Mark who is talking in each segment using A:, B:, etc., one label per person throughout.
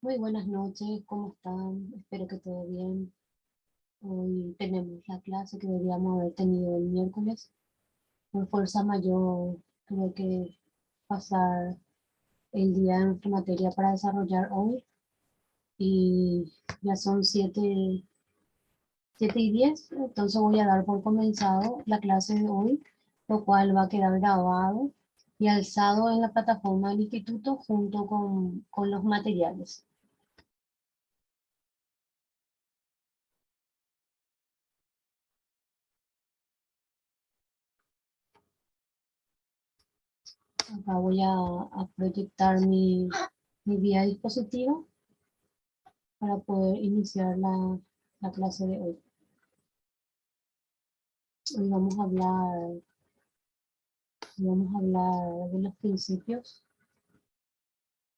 A: Muy buenas noches, ¿cómo están? Espero que todo bien. Hoy tenemos la clase que deberíamos haber tenido el miércoles. Por fuerza mayor tuve que pasar el día en nuestra materia para desarrollar hoy y ya son 7:10, entonces voy a dar por comenzado la clase de hoy, lo cual va a quedar grabado y alzado en la plataforma del instituto junto con los materiales. Acá voy a proyectar mi vía dispositiva para poder iniciar la clase de hoy. Hoy vamos a hablar de los principios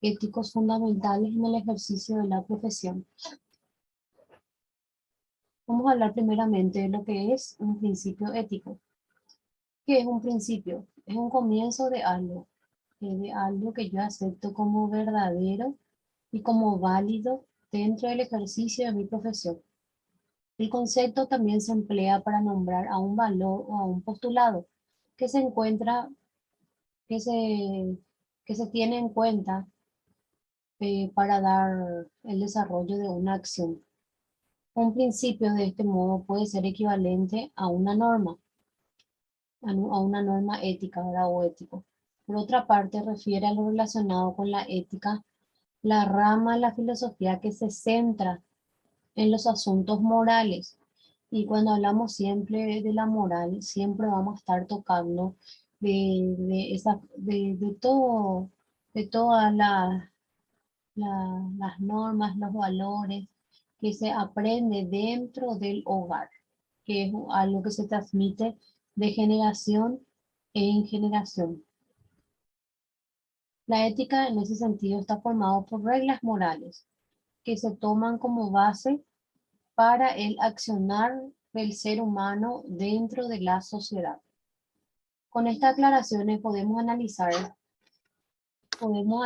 A: éticos fundamentales en el ejercicio de la profesión. Vamos a hablar primeramente de lo que es un principio ético. ¿Qué es un principio? Es un comienzo de algo que yo acepto como verdadero y como válido dentro del ejercicio de mi profesión. El concepto también se emplea para nombrar a un valor o a un postulado que se encuentra, que se, que se tiene en cuenta para dar el desarrollo de una acción. Un principio de este modo puede ser equivalente a una norma, a una norma ética, ¿verdad? O ético. Por otra parte, refiere a lo relacionado con la ética, la rama de la filosofía que se centra en los asuntos morales. Y cuando hablamos siempre de la moral, siempre vamos a estar tocando de todo, de todas las normas, los valores que se aprende dentro del hogar, que es algo que se transmite de generación en generación. La ética en ese sentido está formada por reglas morales que se toman como base para el accionar del ser humano dentro de la sociedad. Con estas aclaraciones podemos analizar, podemos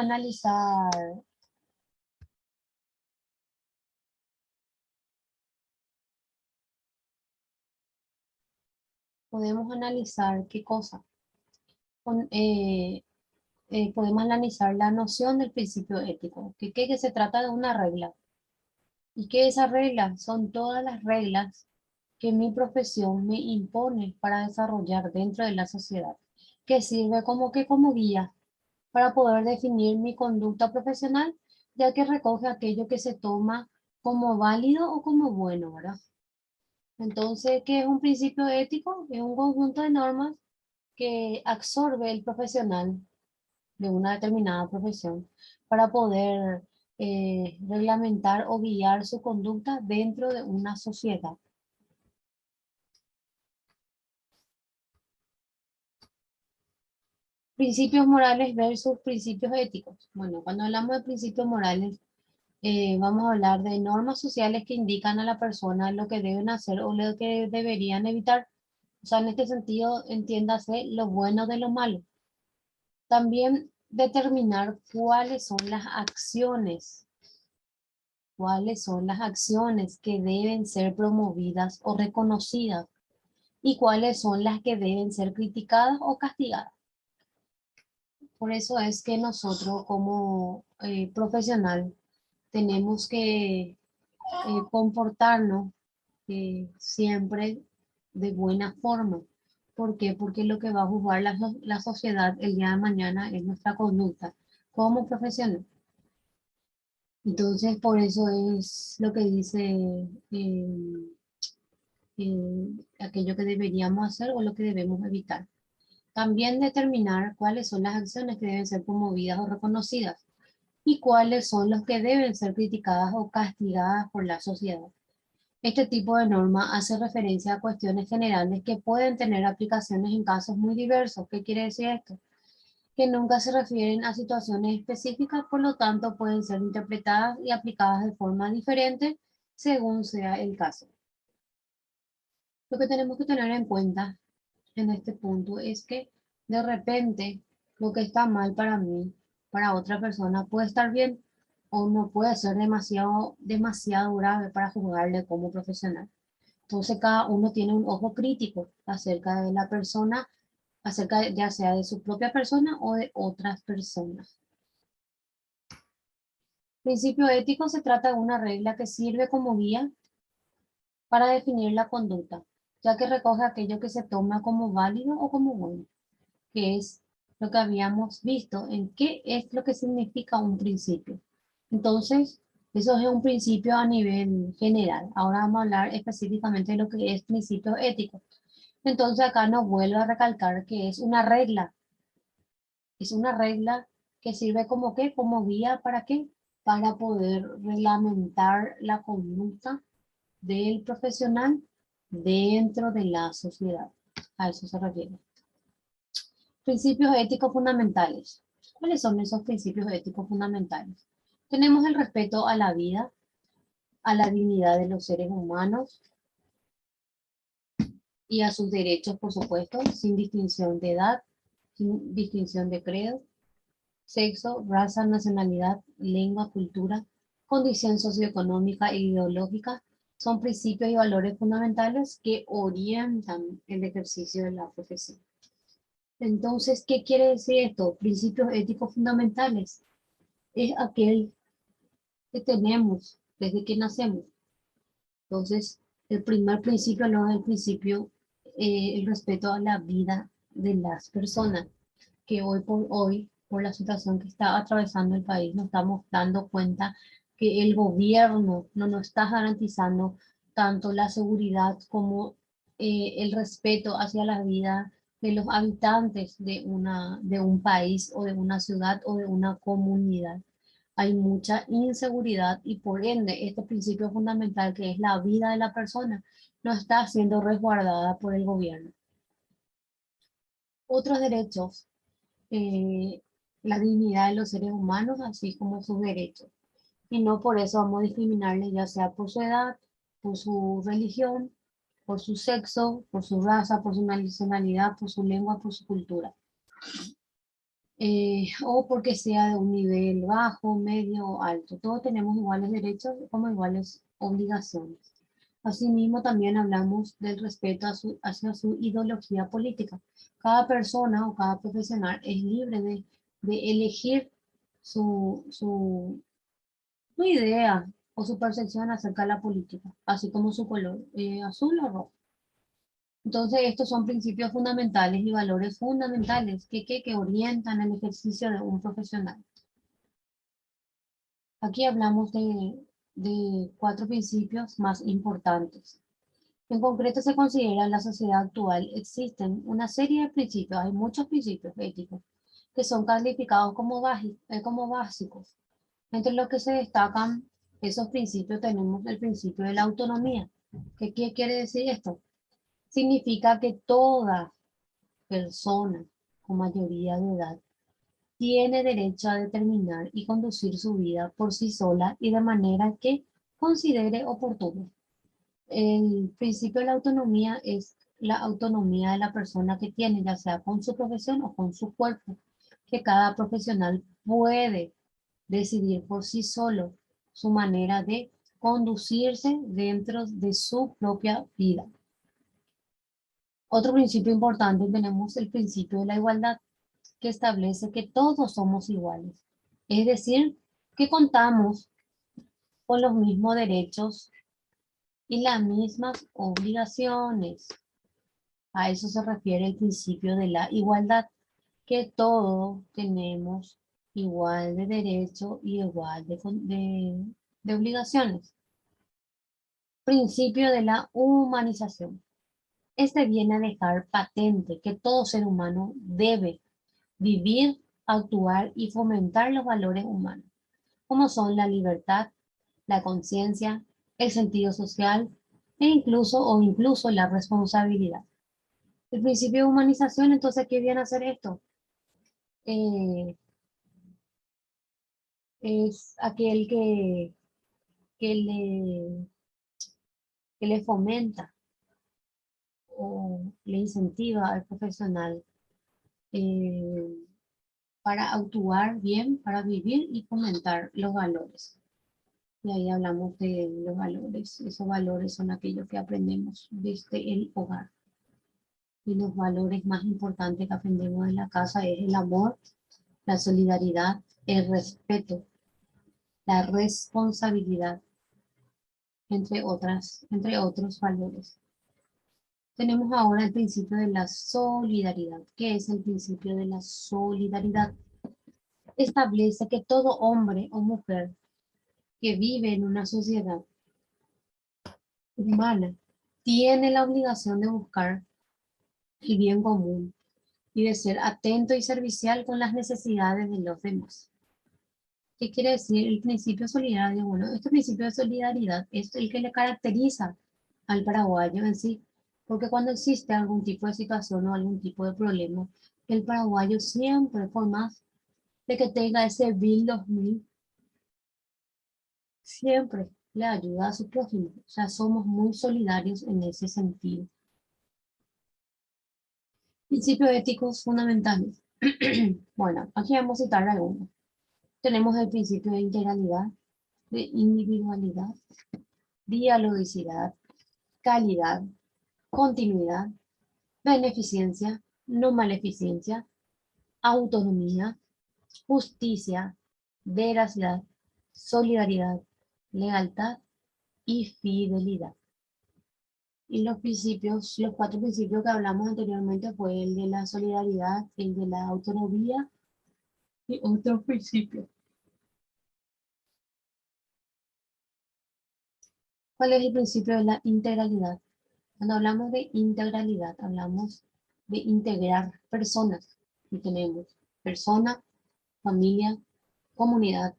A: analizar qué cosa. Con, podemos analizar la noción del principio ético, que se trata de una regla. Y que esas reglas son todas las reglas que mi profesión me impone para desarrollar dentro de la sociedad, que sirve como guía para poder definir mi conducta profesional, ya que recoge aquello que se toma como válido o como bueno, ¿verdad? Entonces, ¿qué es un principio ético? Es un conjunto de normas que absorbe el profesional de una determinada profesión para poder reglamentar o guiar su conducta dentro de una sociedad. Principios morales versus principios éticos. Bueno, cuando hablamos de principios morales, vamos a hablar de normas sociales que indican a la persona lo que deben hacer o lo que deberían evitar. O sea, en este sentido, entiéndase lo bueno de lo malo. También determinar cuáles son las acciones que deben ser promovidas o reconocidas y cuáles son las que deben ser criticadas o castigadas. Por eso es que nosotros como profesional tenemos que comportarnos siempre de buena forma. ¿Por qué? Porque lo que va a juzgar la sociedad el día de mañana es nuestra conducta como profesional. Entonces, por eso es lo que dice aquello que deberíamos hacer o lo que debemos evitar. También determinar cuáles son las acciones que deben ser promovidas o reconocidas y cuáles son los que deben ser criticadas o castigadas por la sociedad. Este tipo de norma hace referencia a cuestiones generales que pueden tener aplicaciones en casos muy diversos. ¿Qué quiere decir esto? Que nunca se refieren a situaciones específicas, por lo tanto pueden ser interpretadas y aplicadas de forma diferente según sea el caso. Lo que tenemos que tener en cuenta en este punto es que de repente lo que está mal para mí, para otra persona puede estar bien. o no puede ser demasiado grave para juzgarle como profesional. Entonces cada uno tiene un ojo crítico acerca de la persona, ya sea de su propia persona o de otras personas. Principio ético se trata de una regla que sirve como guía para definir la conducta, ya que recoge aquello que se toma como válido o como bueno, que es lo que habíamos visto en qué es lo que significa un principio. Entonces, eso es un principio a nivel general. Ahora vamos a hablar específicamente de lo que es principio ético. Entonces acá nos vuelve a recalcar que es una regla que sirve como qué, como guía para qué, para poder reglamentar la conducta del profesional dentro de la sociedad. A eso se refiere. Principios éticos fundamentales. ¿Cuáles son esos principios éticos fundamentales? Tenemos el respeto a la vida, a la dignidad de los seres humanos y a sus derechos, por supuesto, sin distinción de edad, sin distinción de credo, sexo, raza, nacionalidad, lengua, cultura, condición socioeconómica e ideológica. Son principios y valores fundamentales que orientan el ejercicio de la profesión. Entonces, ¿qué quiere decir esto? Principios éticos fundamentales. Es aquel que tenemos desde que nacemos. Entonces, el primer principio no es el principio, el respeto a la vida de las personas, que hoy, por la situación que está atravesando el país, nos estamos dando cuenta que el gobierno no nos está garantizando tanto la seguridad como el respeto hacia la vida de los habitantes de un país o de una ciudad o de una comunidad. Hay mucha inseguridad y por ende este principio fundamental que es la vida de la persona no está siendo resguardada por el gobierno. Otros derechos, eh, la dignidad de los seres humanos, así como sus derechos. Y no por eso vamos a discriminarles, ya sea por su edad, por su religión, por su sexo, por su raza, por su nacionalidad, por su lengua, por su cultura. O porque sea de un nivel bajo, medio o alto. Todos tenemos iguales derechos como iguales obligaciones. Asimismo, también hablamos del respeto hacia su ideología política. Cada persona o cada profesional es libre de elegir su idea o su percepción acerca de la política, así como su color, azul o rojo. Entonces, estos son principios fundamentales y valores fundamentales que orientan el ejercicio de un profesional. Aquí hablamos de 4 principios más importantes. En concreto, se considera en la sociedad actual existen una serie de principios, hay muchos principios éticos, que son calificados como básicos. Entre los que se destacan esos principios tenemos el principio de la autonomía. ¿Qué quiere decir esto? Significa que toda persona con mayoría de edad tiene derecho a determinar y conducir su vida por sí sola y de manera que considere oportuno. El principio de la autonomía es la autonomía de la persona que tiene, ya sea con su profesión o con su cuerpo, que cada profesional puede decidir por sí solo su manera de conducirse dentro de su propia vida. Otro principio importante tenemos el principio de la igualdad, que establece que todos somos iguales. Es decir, que contamos con los mismos derechos y las mismas obligaciones. A eso se refiere el principio de la igualdad, que todos tenemos igual de derecho y igual de obligaciones. Principio de la humanización. Este viene a dejar patente que todo ser humano debe vivir, actuar y fomentar los valores humanos, como son la libertad, la conciencia, el sentido social incluso la responsabilidad. El principio de humanización, entonces, ¿qué viene a hacer esto? Eh, es aquel que le, que le fomenta o le incentiva al profesional, eh, para actuar bien, para vivir y fomentar los valores. Y ahí hablamos de los valores. Esos valores son aquellos que aprendemos desde el hogar. Y los valores más importantes que aprendemos en la casa es el amor, la solidaridad, el respeto, la responsabilidad, entre otros valores. Tenemos ahora el principio de la solidaridad. ¿Qué es el principio de la solidaridad? Establece que todo hombre o mujer que vive en una sociedad humana tiene la obligación de buscar el bien común y de ser atento y servicial con las necesidades de los demás. ¿Qué quiere decir el principio solidario? Bueno, este principio de solidaridad es el que le caracteriza al paraguayo en sí, porque cuando existe algún tipo de situación o algún tipo de problema, el paraguayo siempre, por más de que tenga ese bill 2000, siempre le ayuda a su prójimo. O sea, somos muy solidarios en ese sentido. Principios éticos fundamentales. Bueno, aquí vamos a citar algunos. Tenemos el principio de integralidad, de individualidad, dialogicidad, calidad, continuidad, beneficencia, no maleficencia, autonomía, justicia, veracidad, solidaridad, lealtad y fidelidad. Y los principios, los cuatro principios que hablamos anteriormente fue el de la solidaridad, el de la autonomía y otro principio. ¿Cuál es el principio de la integralidad? Cuando hablamos de integralidad, hablamos de integrar personas. Y tenemos persona, familia, comunidad,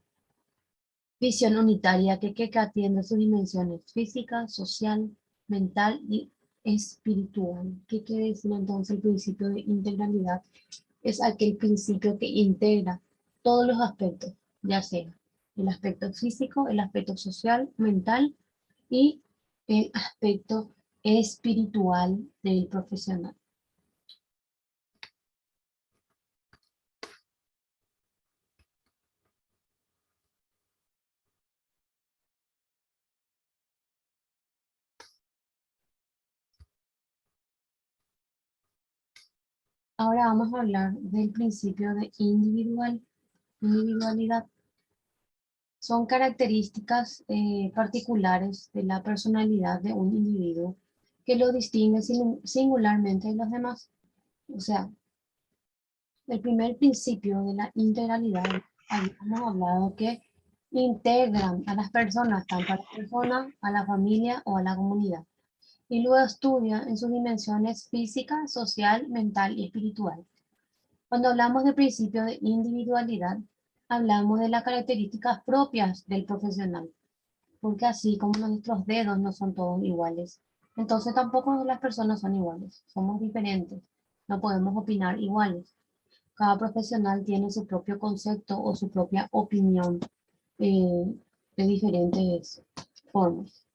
A: visión unitaria que atiende sus dimensiones física, social, mental y espiritual. ¿Qué quiere decir entonces el principio de integralidad? Es aquel principio que integra todos los aspectos, ya sea el aspecto físico, el aspecto social, mental y el aspecto espiritual del profesional. Ahora vamos a hablar del principio de individualidad. Son características particulares de la personalidad de un individuo que lo distingue singularmente de los demás. O sea, el primer principio de la integralidad, habíamos hablado que integran a las personas, tanto a la persona, a la familia o a la comunidad, y luego estudia en sus dimensiones física, social, mental y espiritual. Cuando hablamos de principio de individualidad, hablamos de las características propias del profesional, porque así como nuestros dedos no son todos iguales, entonces tampoco las personas son iguales, somos diferentes, no podemos opinar iguales. Cada profesional tiene su propio concepto o su propia opinión eh, de diferentes formas.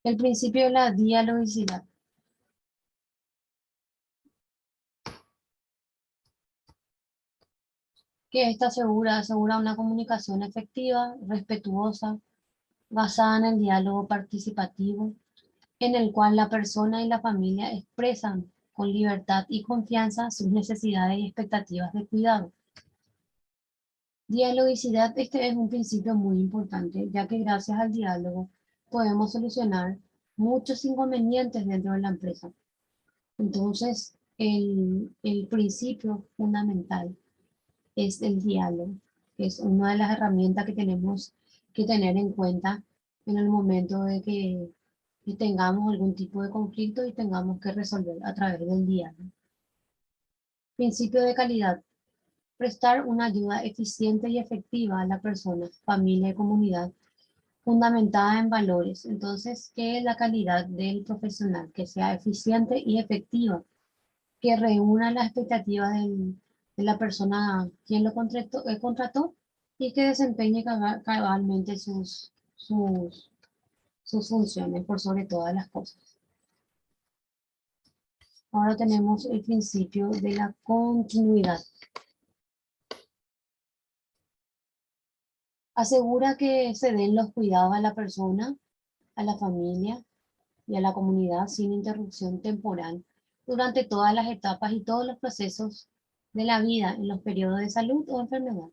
A: El principio de la dialogicidad, que esta asegura una comunicación efectiva, respetuosa, basada en el diálogo participativo, en el cual la persona y la familia expresan con libertad y confianza sus necesidades y expectativas de cuidado. Dialogicidad, este es un principio muy importante, ya que gracias al diálogo podemos solucionar muchos inconvenientes dentro de la empresa. Entonces, el principio fundamental es el diálogo, que es una de las herramientas que tenemos que tener en cuenta en el momento de que tengamos algún tipo de conflicto y tengamos que resolver a través del diálogo. Principio de calidad. Prestar una ayuda eficiente y efectiva a la persona, familia y comunidad, fundamentada en valores. Entonces, ¿qué es la calidad del profesional? Que sea eficiente y efectiva, que reúna las expectativas de la persona quien lo contrató y que desempeñe cabalmente sus sus funciones por sobre todas las cosas. Ahora tenemos el principio de la continuidad. Asegura que se den los cuidados a la persona, a la familia y a la comunidad sin interrupción temporal durante todas las etapas y todos los procesos de la vida en los periodos de salud o enfermedad.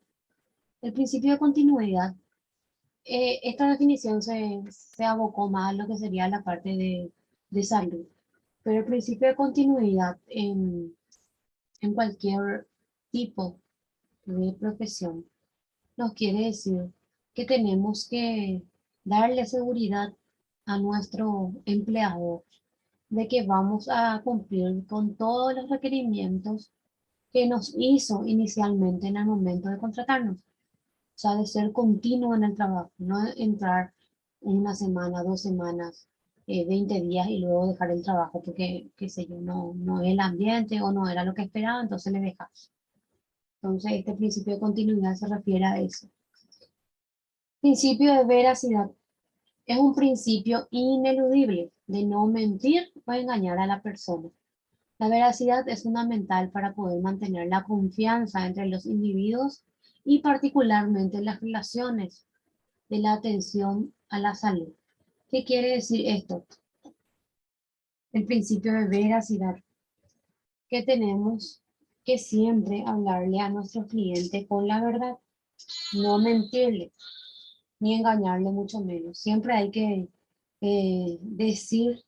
A: El principio de continuidad, esta definición se abocó más a lo que sería la parte de salud, pero el principio de continuidad en cualquier tipo de profesión nos quiere decir que tenemos que darle seguridad a nuestro empleador de que vamos a cumplir con todos los requerimientos que nos hizo inicialmente en el momento de contratarnos. O sea, de ser continuo en el trabajo, no entrar una semana, 2 semanas, 20 días y luego dejar el trabajo porque, qué sé yo, no es el ambiente o no era lo que esperaba, entonces le dejas. Entonces, este principio de continuidad se refiere a eso. Principio de veracidad. Es un principio ineludible de no mentir o engañar a la persona. La veracidad es fundamental para poder mantener la confianza entre los individuos y particularmente las relaciones de la atención a la salud. ¿Qué quiere decir esto? El principio de veracidad, que tenemos que siempre hablarle a nuestro cliente con la verdad, no mentirle ni engañarle mucho menos. Siempre hay que decir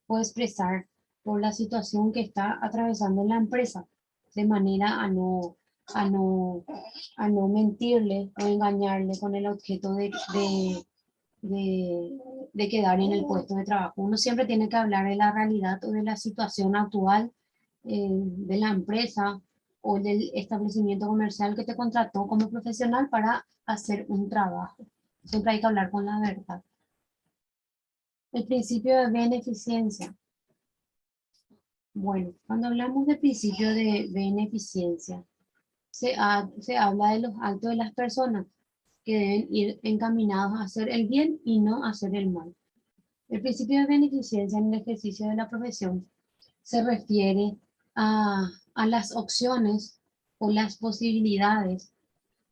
A: o expresar por la situación que está atravesando la empresa, de manera a no, a no mentirle o engañarle con el objeto de, de quedar en el puesto de trabajo. Uno siempre tiene que hablar de la realidad o de la situación actual de la empresa o del establecimiento comercial que te contrató como profesional para hacer un trabajo. Siempre hay que hablar con la verdad. El principio de beneficencia. Bueno, cuando hablamos de principio de beneficencia, se habla de los actos de las personas que deben ir encaminados a hacer el bien y no a hacer el mal. El principio de beneficencia en el ejercicio de la profesión se refiere a las opciones o las posibilidades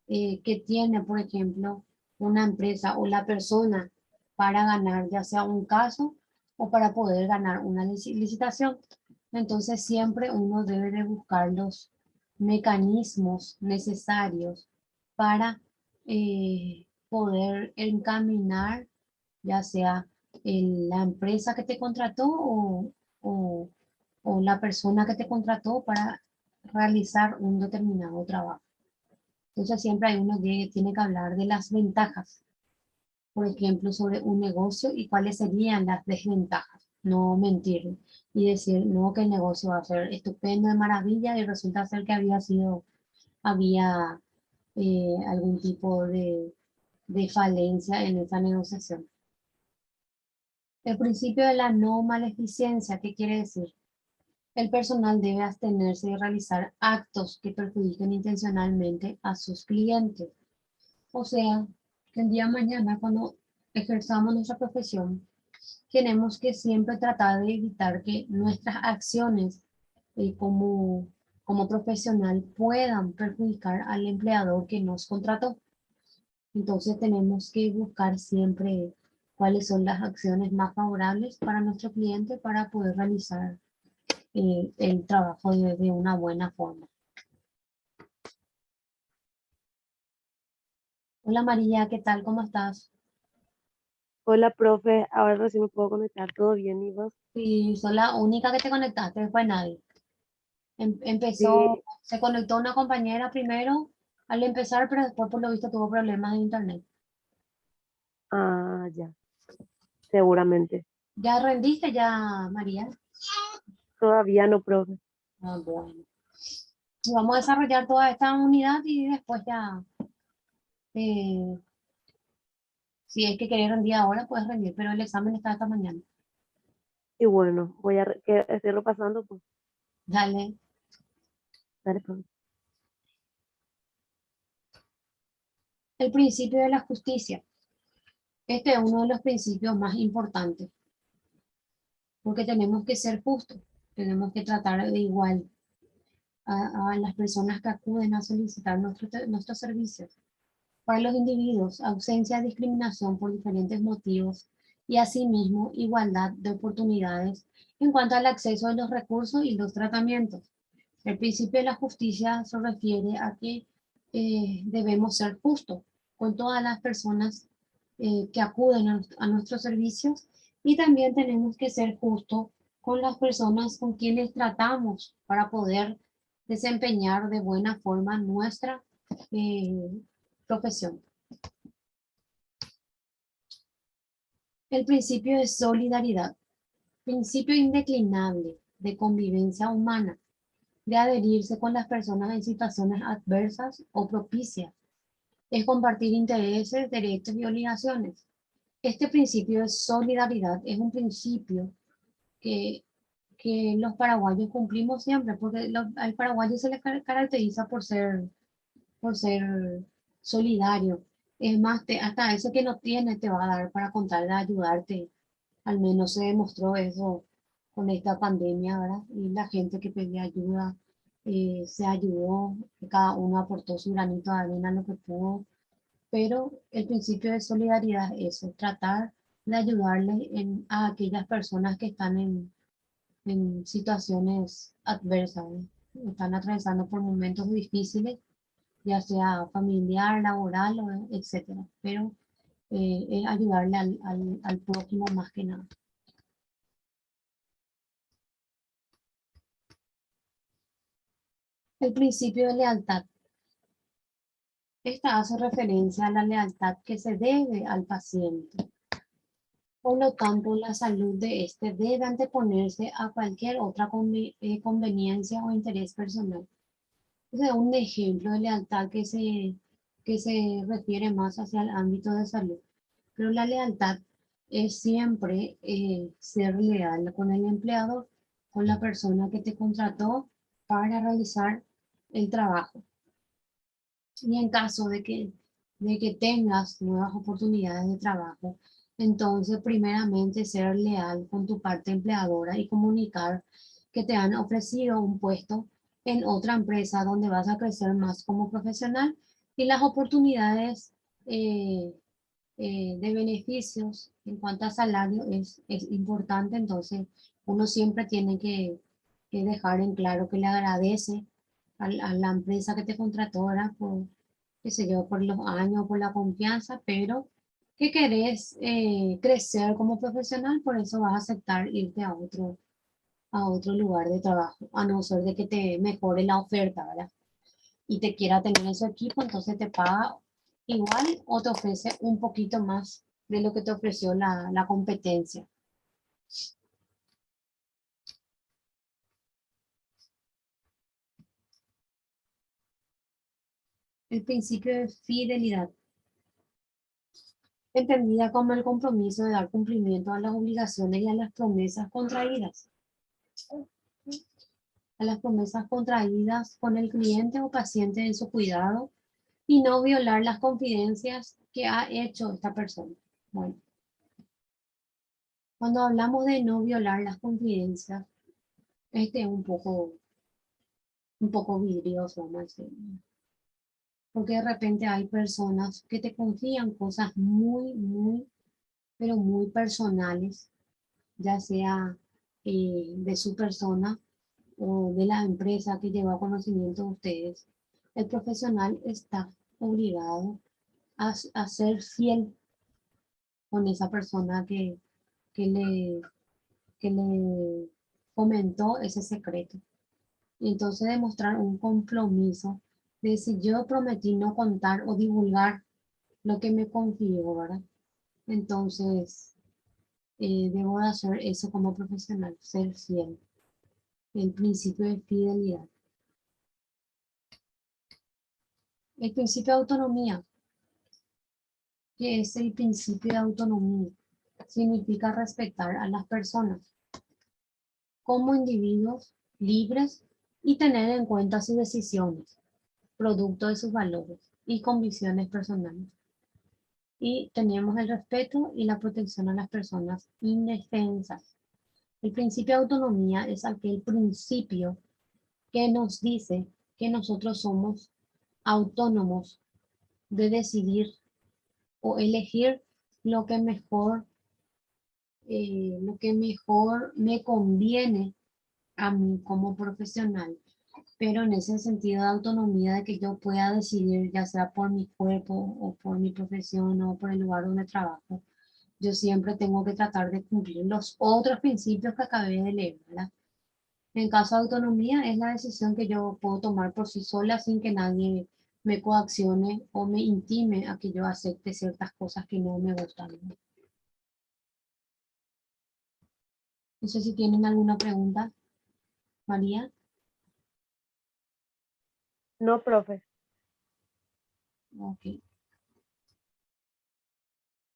A: que tiene, por ejemplo, una empresa o la persona para ganar ya sea un caso o para poder ganar una licitación. Entonces siempre uno debe de buscar los mecanismos necesarios para poder encaminar ya sea la empresa que te contrató o, o la persona que te contrató para realizar un determinado trabajo. Entonces siempre hay uno que tiene que hablar de las ventajas, por ejemplo, sobre un negocio y cuáles serían las desventajas. No mentir y decir, no, que el negocio va a ser estupendo, de maravilla, y resulta ser que había algún tipo de falencia en esa negociación. El principio de la no maleficencia, ¿qué quiere decir? El personal debe abstenerse de realizar actos que perjudiquen intencionalmente a sus clientes. O sea, que el día de mañana cuando ejerzamos nuestra profesión, tenemos que siempre tratar de evitar que nuestras acciones como profesional puedan perjudicar al empleador que nos contrató. Entonces tenemos que buscar siempre cuáles son las acciones más favorables para nuestro cliente para poder realizar el trabajo de una buena forma. Hola María, ¿qué tal? ¿Cómo estás?
B: Hola, profe. Ahora recién me puedo conectar. ¿Todo bien, y vos?
A: Sí, soy la única que te conectaste, después nadie. Empezó,
B: Sí.
A: se conectó una compañera primero al empezar, pero después por lo visto tuvo problemas de internet.
B: Ah, ya. Seguramente.
A: ¿Ya rendiste ya, María?
B: Todavía no, profe.
A: Ah, bueno. Y vamos a desarrollar toda esta unidad y después ya, eh, si es que querés rendir ahora, puedes rendir, pero el examen está esta mañana.
B: Y bueno, voy a estoy repasando, pues.
A: Dale.
B: Dale, profe.
A: El principio de la justicia. Este es uno de los principios más importantes, porque tenemos que ser justos, tenemos que tratar de igual a las personas que acuden a solicitar nuestros servicios. Para los individuos, ausencia de discriminación por diferentes motivos y asimismo igualdad de oportunidades en cuanto al acceso a los recursos y los tratamientos. El principio de la justicia se refiere a que debemos ser justos con todas las personas que acuden a nuestros servicios y también tenemos que ser justos con las personas con quienes tratamos para poder desempeñar de buena forma nuestra profesión. El principio de solidaridad, principio indeclinable de convivencia humana, de adherirse con las personas en situaciones adversas o propicias, es compartir intereses, derechos y obligaciones. Este principio de solidaridad es un principio que, que los paraguayos cumplimos siempre, porque al paraguayo se le caracteriza por ser solidario. Es más, hasta eso que no tiene te va a dar para contar de ayudarte. Al menos se demostró eso con esta pandemia, ¿verdad? Y la gente que pedía ayuda se ayudó, cada uno aportó su granito de arena lo que pudo, pero el principio de solidaridad es eso, tratar de ayudarle a aquellas personas que están en situaciones adversas, ¿verdad? Están atravesando por momentos difíciles, ya sea familiar, laboral, etcétera, pero es ayudarle al prójimo más que nada. El principio de lealtad. Esta hace referencia a la lealtad que se debe al paciente. Por lo tanto, la salud de este debe anteponerse a cualquier otra conveniencia o interés personal. Ese es un ejemplo de lealtad que se refiere más hacia el ámbito de salud. Pero la lealtad es siempre ser leal con el empleador, con la persona que te contrató para realizar el trabajo. Y en caso de que tengas nuevas oportunidades de trabajo, entonces primeramente ser leal con tu parte empleadora y comunicar que te han ofrecido un puesto en otra empresa donde vas a crecer más como profesional y las oportunidades eh, de beneficios en cuanto a salario es importante, entonces uno siempre tiene que dejar en claro que le agradece a la empresa que te contrató, ¿verdad? Por, qué sé yo, por los años, por la confianza, pero que querés crecer como profesional, por eso vas a aceptar irte a otro lugar de trabajo, a no ser de que te mejore la oferta, ¿verdad? Y te quiera tener en su equipo, entonces te paga igual o te ofrece un poquito más de lo que te ofreció la competencia. El principio de fidelidad, entendida como el compromiso de dar cumplimiento a las obligaciones y a las promesas contraídas. A las promesas contraídas con el cliente o paciente en su cuidado y no violar las confidencias que ha hecho esta persona. Bueno, cuando hablamos de no violar las confidencias, este es un poco vidrioso, vamos a decir. Porque de repente hay personas que te confían cosas pero muy personales, ya sea de su persona o de la empresa que lleva conocimiento de ustedes. El profesional está obligado a ser fiel con esa persona que le, que le comentó ese secreto. Y entonces demostrar un compromiso de si yo prometí no contar o divulgar lo que me confió, ¿verdad? Entonces, debo de hacer eso como profesional, ser fiel. El principio de fidelidad. El principio de autonomía, que es el principio de autonomía, significa respetar a las personas como individuos libres y tener en cuenta sus decisiones, producto de sus valores y convicciones personales. Y tenemos el respeto y la protección a las personas indefensas. El principio de autonomía es aquel principio que nos dice que nosotros somos autónomos de decidir o elegir lo que mejor me conviene a mí como profesional, pero en ese sentido de autonomía de que yo pueda decidir, ya sea por mi cuerpo o por mi profesión o por el lugar donde trabajo, yo siempre tengo que tratar de cumplir los otros principios que acabé de leer, ¿verdad? En caso de autonomía es la decisión que yo puedo tomar por sí sola sin que nadie me coaccione o me intime a que yo acepte ciertas cosas que no me gustan, ¿no? No sé si tienen alguna pregunta, María.
B: No, profe.
A: Ok.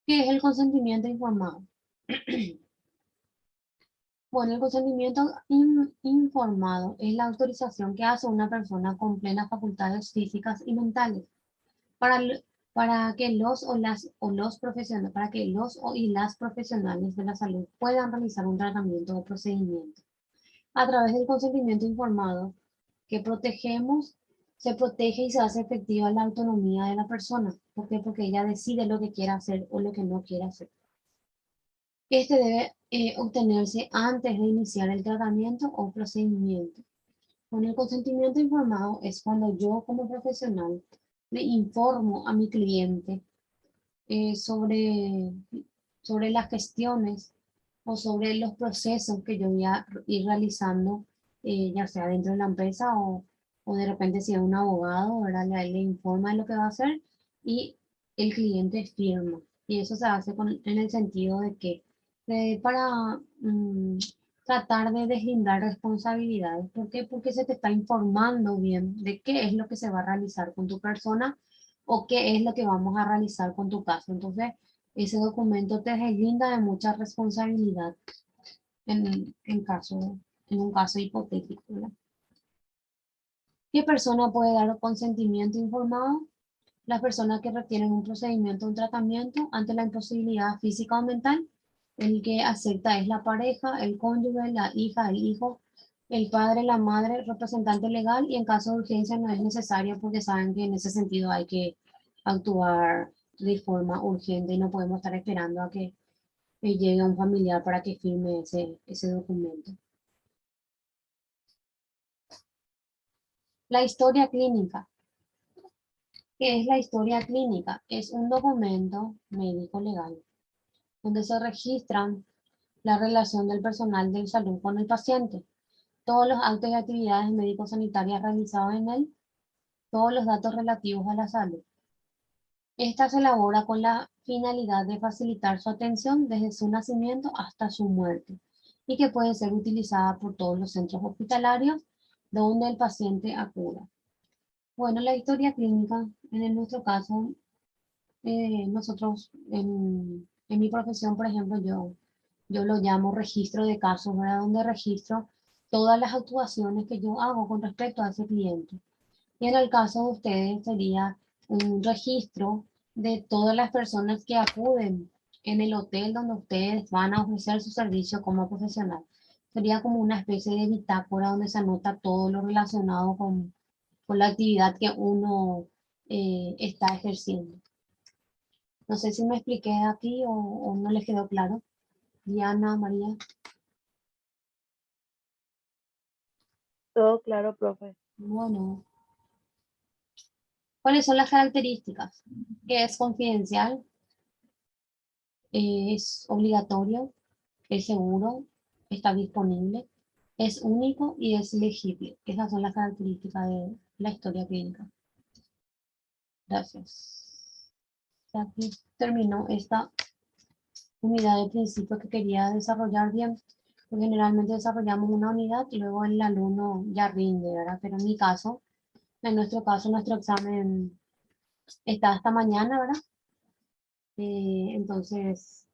A: ¿Qué es el consentimiento informado? Bueno, el consentimiento informado es la autorización que hace una persona con plenas facultades físicas y mentales para, para que los profesionales, para que los y las profesionales de la salud puedan realizar un tratamiento o procedimiento. A través del consentimiento informado que protegemos, se protege y se hace efectiva la autonomía de la persona. ¿Por qué? Porque ella decide lo que quiere hacer o lo que no quiere hacer. Este debe obtenerse antes de iniciar el tratamiento o procedimiento. Con el consentimiento informado es cuando yo como profesional le informo a mi cliente sobre las gestiones o sobre los procesos que yo voy a ir realizando, ya sea dentro de la empresa o de repente si es un abogado, ¿verdad? Le informa de lo que va a hacer y el cliente firma. Y eso se hace en el sentido de que para tratar de deslindar responsabilidades. ¿Por qué? Porque se te está informando bien de qué es lo que se va a realizar con tu persona o qué es lo que vamos a realizar con tu caso. Entonces, ese documento te deslinda de mucha responsabilidad en un caso hipotético, ¿verdad? ¿Qué persona puede dar consentimiento informado? Las personas que requieren un procedimiento o un tratamiento ante la imposibilidad física o mental. El que acepta es la pareja, el cónyuge, la hija, el hijo, el padre, la madre, representante legal, y en caso de urgencia no es necesario porque saben que en ese sentido hay que actuar de forma urgente y no podemos estar esperando a que llegue un familiar para que firme ese documento. La historia clínica. ¿Qué es la historia clínica? Es un documento médico legal donde se registran la relación del personal de salud con el paciente, todos los actos y actividades médico-sanitarias realizados en él, todos los datos relativos a la salud. Esta se elabora con la finalidad de facilitar su atención desde su nacimiento hasta su muerte y que puede ser utilizada por todos los centros hospitalarios donde el paciente acuda. Bueno, la historia clínica, nuestro caso, nosotros en mi profesión, por ejemplo, yo lo llamo registro de casos, ¿verdad? Donde registro todas las actuaciones que yo hago con respecto a ese cliente. Y en el caso de ustedes sería un registro de todas las personas que acuden en el hotel donde ustedes van a ofrecer su servicio como profesional. Sería como una especie de bitácora donde se anota todo lo relacionado con la actividad que uno está ejerciendo. No sé si me expliqué aquí o no les quedó claro. Diana, María.
B: Todo claro, profe.
A: Bueno, ¿cuáles son las características? Que es confidencial, es obligatorio, es seguro, está disponible, es único y es legible. Esas son las características de la historia clínica. Gracias. Aquí terminó esta unidad de principios que quería desarrollar bien. Porque generalmente desarrollamos una unidad y luego el alumno ya rinde, ¿verdad? Pero en nuestro caso, nuestro examen está hasta mañana, ¿verdad? Entonces,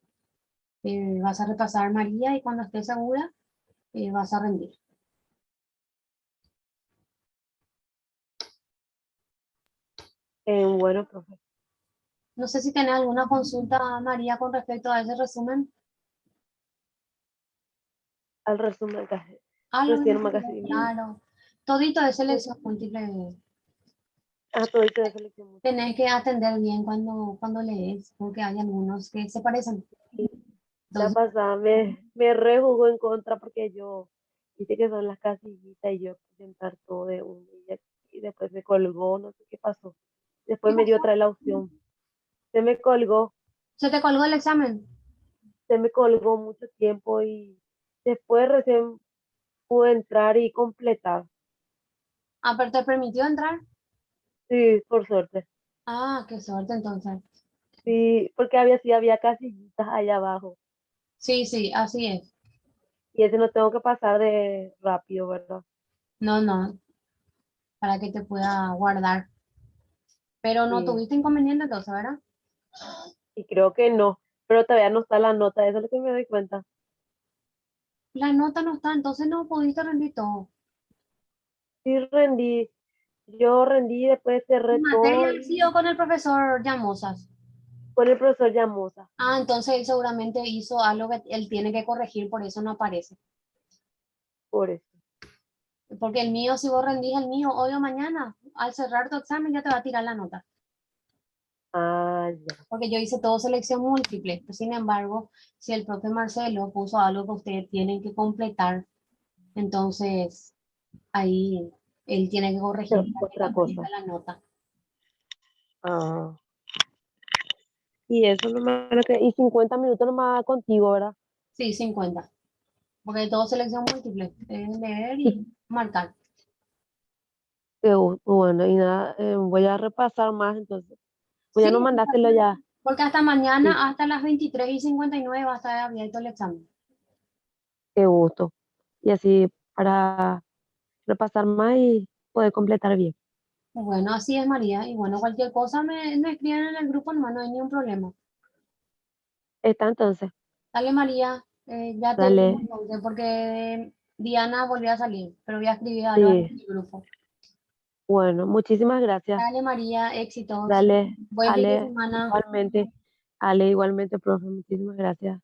A: vas a repasar María y cuando estés segura, vas a rendir.
B: Bueno, profe.
A: No sé si tenés alguna consulta, María, con respecto a ese resumen.
B: Al resumen casi,
A: Ah, lo
B: recién
A: mismo,
B: más casi.
A: claro. Todito de selección múltiple.
B: Todo esto de selección múltiple.
A: Tenés que atender bien cuando lees, porque hay algunos que se parecen.
B: Y la
A: Entonces,
B: pasada me re jugó en contra porque yo, viste que son las casillitas y yo presentar todo de uno y después me colgó, no sé qué pasó.
A: ¿qué
B: Después me dio
A: pasó?
B: otra vez la opción. Se me colgó,
A: ¿Se te colgó el examen?
B: se me colgó mucho tiempo y después recién pude entrar y completar.
A: Ah, pero te permitió entrar.
B: Sí, por suerte.
A: Ah, qué suerte entonces.
B: Sí, porque había, sí, había casillitas allá abajo.
A: Sí, sí, así es.
B: Y ese no tengo que pasar de rápido, ¿verdad?
A: No, no, para que te pueda guardar. Pero no
B: Sí,
A: tuviste inconveniente entonces, ¿verdad?
B: y creo que no, pero todavía no está la nota, eso es lo que me doy cuenta.
A: La nota no está, entonces no pudiste rendir todo.
B: Sí rendí, yo rendí, después
A: ¿Tu
B: cerré
A: materia
B: todo
A: sí o
B: y
A: con el profesor Llamosas?
B: con el profesor Llamosa,
A: Ah, entonces él seguramente hizo algo que él tiene que corregir, por eso no aparece.
B: por eso.
A: Porque el mío, si vos rendís el mío hoy o mañana, al cerrar tu examen ya te va a tirar la nota.
B: Ah, ya,
A: Porque yo hice todo selección múltiple. Sin embargo, si el profe Marcelo puso algo que ustedes tienen que completar, entonces ahí él tiene que corregir para que le
B: otra
A: aparezca
B: cosa.
A: la nota.
B: Ah, y eso nomás, y 50 minutos nomás contigo, ¿verdad?
A: Sí, 50. Porque todo selección múltiple. Es leer
B: Y
A: y marcar.
B: bueno, y nada, voy a repasar más entonces. Pues ya no
A: Sí,
B: mandástelo ya.
A: porque hasta
B: Sí,
A: mañana, hasta las 23:59 va a estar abierto el examen.
B: qué gusto. Y así para repasar más y poder completar bien.
A: Bueno, así es, María. Y bueno, cualquier cosa me escriben en el grupo, no hay ningún problema.
B: Está entonces,
A: Dale, María, ya te
B: dale,
A: dejo entonces, porque Diana volvió a salir, pero voy a escribir algo en
B: sí,
A: el grupo.
B: bueno, muchísimas gracias.
A: Dale, María, éxitos.
B: Dale,
A: Buen fin de
B: Ale,
A: semana.
B: igualmente, Ale, igualmente, profe, muchísimas gracias.